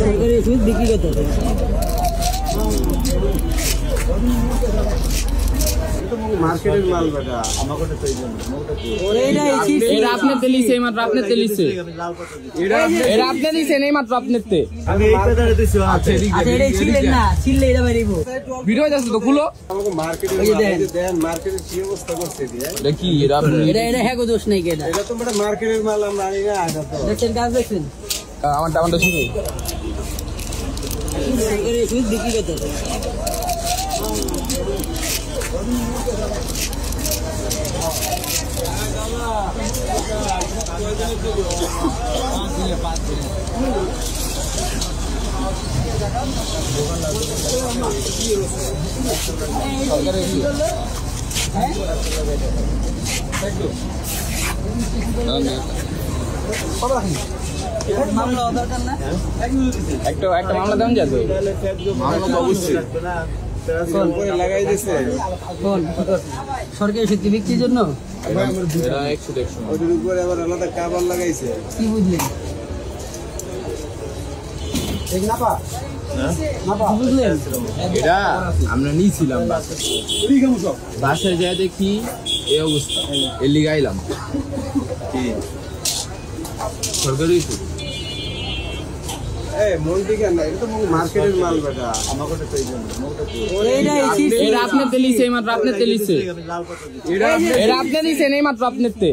সরকারি ওষুধ বিক্রি করতে হবে। মার্কেটের মাল বেটা আমাকে তো এই জন্য এটা আপনি তেলিছে মাত্র আপনি তেলিছে এটা আপনি দিছেন এই মাত্র আপনারতে আমি এই পেদারে দিছি। আচ্ছা এটা ছিলেন না, ছিললে এটা বাইরেব ভিডিও যাচ্ছে তো খুলো। আমাকে মার্কেটের মাল দেন, মার্কেটের কি অবস্থা করছে দিয়ে এটা কি এটা আপনি এটা হ্যাঁ গো দোষ নাই কি এটা এটা তো বেটা মার্কেটের মাল আমরা আনি না। এটা তো দেখছেন কাজ দেখছেন আমারটা শুরু সরকারি ওষুধ বিক্রি করতে হবে। মামলা দরকার না, একটা মামলা দেন যাবে মামলা অবশ্যই লাগাই দিছে। সরকারি ওষুধ বিক্রির জন্য ওদের উপরে আবার আলাদা কাবার লাগাইছে। কি বুঝলেন? বুঝলেন এটা আমরা নিয়েছিলাম বাসায় যাই দেখি এই অবস্থা এর লিগে আইলাম সরকারি মন্দির না, এটা তো মার্কেটের মাল বেটা আমাকে তো এই জন্য এটা আপনি তেলিছে এই মাত্র আপনি তেলিছে এটা আপনি দিছেন এই মাত্র আপনারতে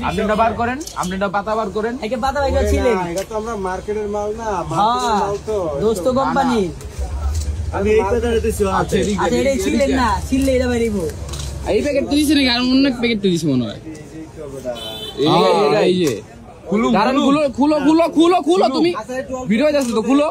আপনারটা বার করেন, আপনারটা পাতা বার করেন। একে পাতা বাইরে ছিলেন, এটা তো আমরা মার্কেটের মাল না, মার্কেটের মাল তো দোস্ত কোম্পানি। আমি এই পেদারে দিছি। আচ্ছা এটা ছিলেন না, ছিললে এটা বাইরেব। এই প্যাকেট দিছেন নাকি আর অন্য প্যাকেট দিছি মনে হয়। এই যে খুলো খুলো খুলো খুলো খুলো তুমি ভিডিও যাচ্ছে তো খুলো।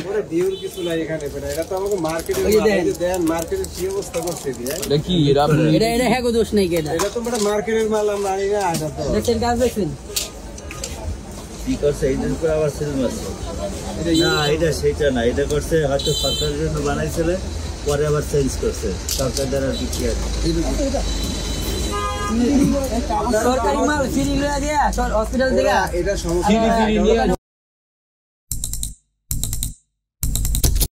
ওরে ভিউর কিছু নাই এখানে বেটা, এটা তো আমাকে মার্কেটের মাল দেন, মার্কেটের কি অবস্থা করছে দিয়ে এটা কি এটা আপনি এটা হ্যাঁ গো দোষ নাই কি এটা এটা তো বেটা মার্কেটের মাল আমরা আনি না। এটা তো দেখছেন কাজ দেখছেন কি করছে এইটার উপরে আবার সেল মারছে না, এটা সেটা না, এটা করছে হয়তো সরকারের জন্য বানাইছিল, পরে আবার চেঞ্জ করছে সরকার দ্বারা বিক্রি আছে। সরকারি মাল ফ্রি দিয়ে হসপিটাল থেকে এটা সমস্যা